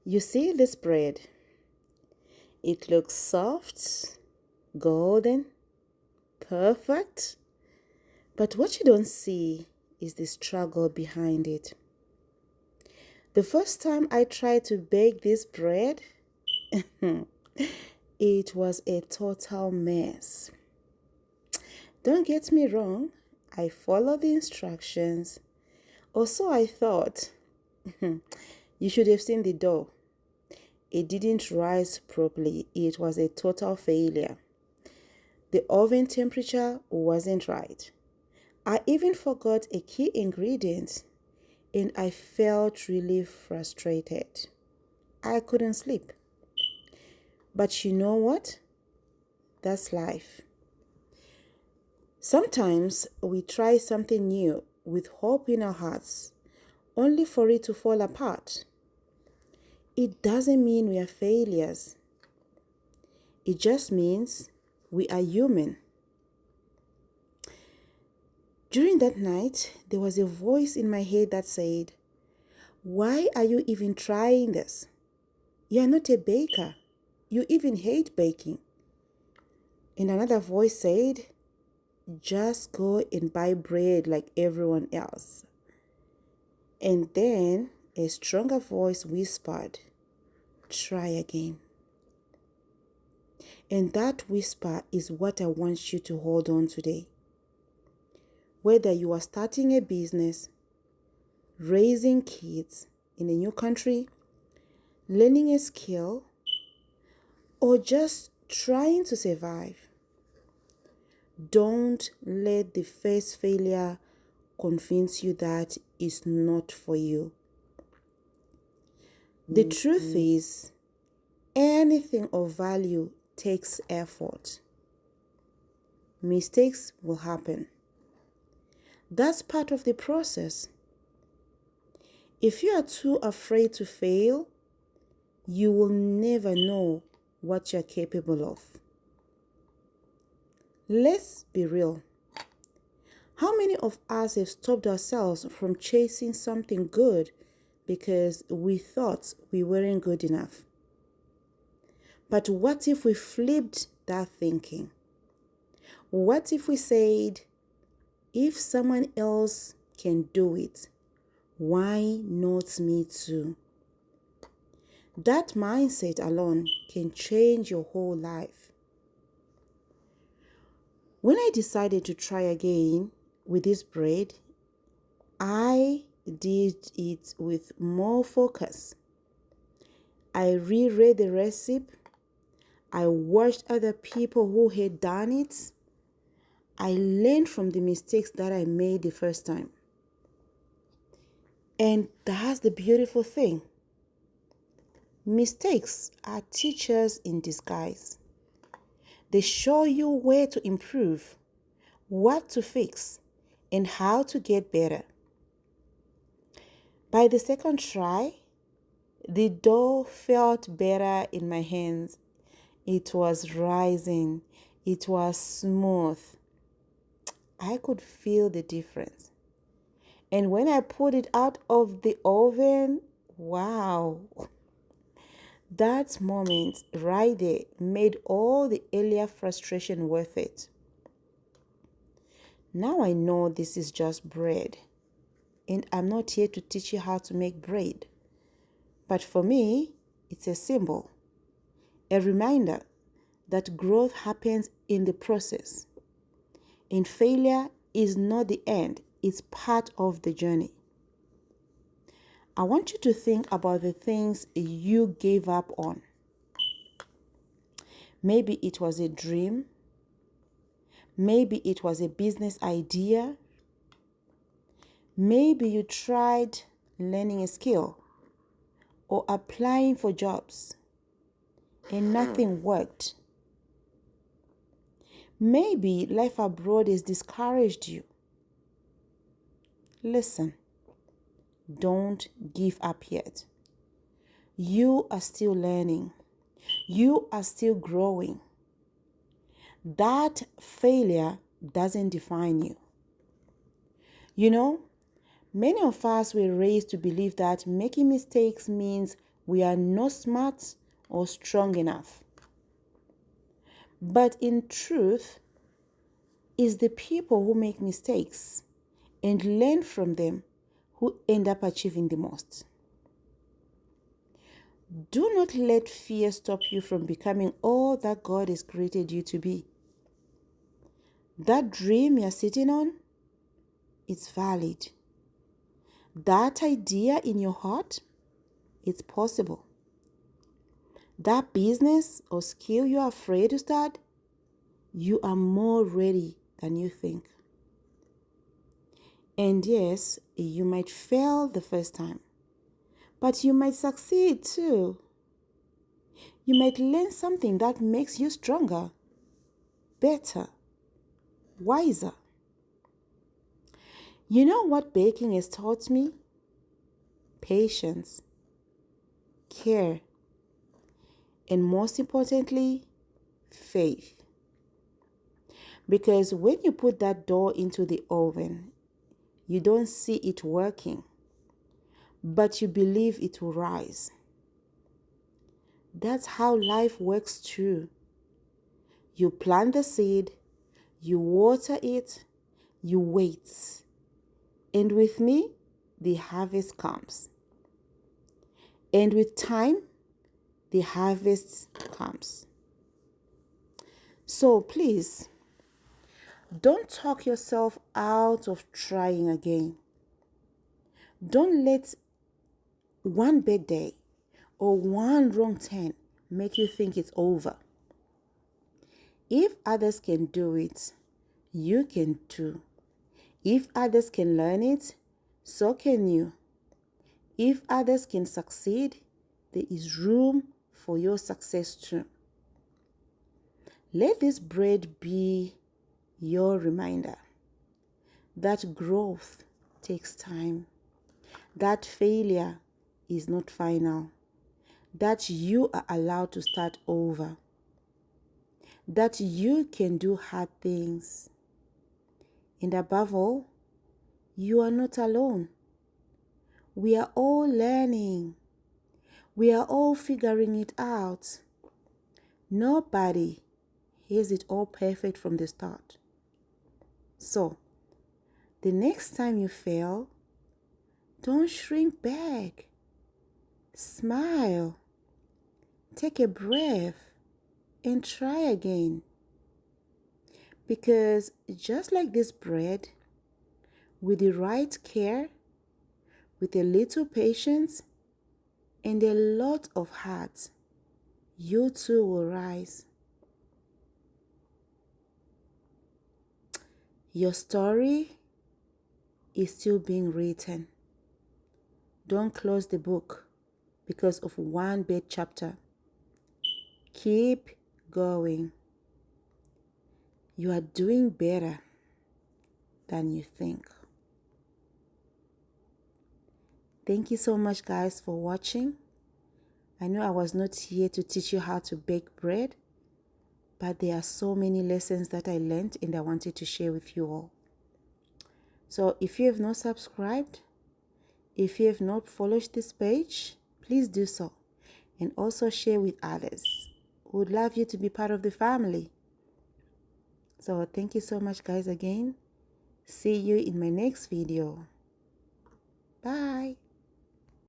You see this bread? It looks soft, golden, perfect. But what you don't see is the struggle behind it. The first time I tried to bake this bread, it was a total mess. Don't get me wrong, I followed the instructions. Or so I thought. You should have seen the dough. It didn't rise properly. It was a total failure. The oven temperature wasn't right. I even forgot a key ingredient and I felt really frustrated. I couldn't sleep. But you know what? That's life. Sometimes we try something new with hope in our hearts, only for it to fall apart. It doesn't mean we are failures. It just means we are human. During that night, there was a voice in my head that said, "Why are you even trying this? You are not a baker. You even hate baking." And another voice said, "Just go and buy bread like everyone else." And then a stronger voice whispered, "Try again." And that whisper is what I want you to hold on today. Whether you are starting a business, raising kids in a new country, learning a skill, or just trying to survive, don't let the first failure convince you that it's not for you. The truth is, anything of value takes effort. Mistakes will happen. That's part of the process. If you are too afraid to fail, you will never know what you're capable of. Let's be real. How many of us have stopped ourselves from chasing something good because we thought we weren't good enough? But what if we flipped that thinking? What if we said, if someone else can do it, why not me too? That mindset alone can change your whole life. When I decided to try again with this bread, I did it with more focus. I reread the recipe. I watched other people who had done it. I learned from the mistakes that I made the first time. And that's the beautiful thing. Mistakes are teachers in disguise. They show you where to improve, what to fix, and how to get better. By the second try, the dough felt better in my hands. It was rising. It was smooth. I could feel the difference. And when I put it out of the oven, wow, that moment right there made all the earlier frustration worth it. Now I know this is just bread, and I'm not here to teach you how to make bread. But for me, it's a symbol, a reminder that growth happens in the process. And failure is not the end, it's part of the journey. I want you to think about the things you gave up on. Maybe it was a dream. Maybe it was a business idea. Maybe you tried learning a skill or applying for jobs and nothing worked. Maybe life abroad has discouraged you. Listen, don't give up yet. You are still learning. You are still growing. That failure doesn't define you. You know, many of us were raised to believe that making mistakes means We are not smart or strong enough. But in truth, it's the people who make mistakes and learn from them who end up achieving the most. Do not let fear stop you from becoming all that God has created you to be. That dream you're sitting on, it's valid. That idea in your heart, it's possible. That business or skill you're afraid to start, you are more ready than you think. And yes, you might fail the first time, but you might succeed too. You might learn something that makes you stronger, better, wiser. You know what baking has taught me? Patience, care, and most importantly, faith. Because when you put that dough into the oven, you don't see it working, but you believe it will rise. That's how life works too. You plant the seed, you water it, you wait. And with me, the harvest comes. And with time, the harvest comes. So please, don't talk yourself out of trying again. Don't let one bad day or one wrong turn make you think it's over. If others can do it, you can too. If others can learn it, so can you. If others can succeed, there is room for your success too. Let this bread be your reminder that growth takes time, that failure is not final, that you are allowed to start over, that you can do hard things, and above all, you are not alone. We are all learning. We are all figuring it out. Nobody has it all perfect from the start. So, the next time you fail, don't shrink back. Smile. Take a breath and try again. Because just like this bread, with the right care, with a little patience, and a lot of heart, you too will rise. Your story is still being written. Don't close the book because of one bad chapter. Keep going. You are doing better than you think. Thank you so much, guys, for watching. I know I was not here to teach you how to bake bread, but there are so many lessons that I learned and I wanted to share with you all. So if you have not subscribed, if you have not followed this page, please do so. And also share with others who would love you to be part of the family. So thank you so much, guys, again. See you in my next video. Bye.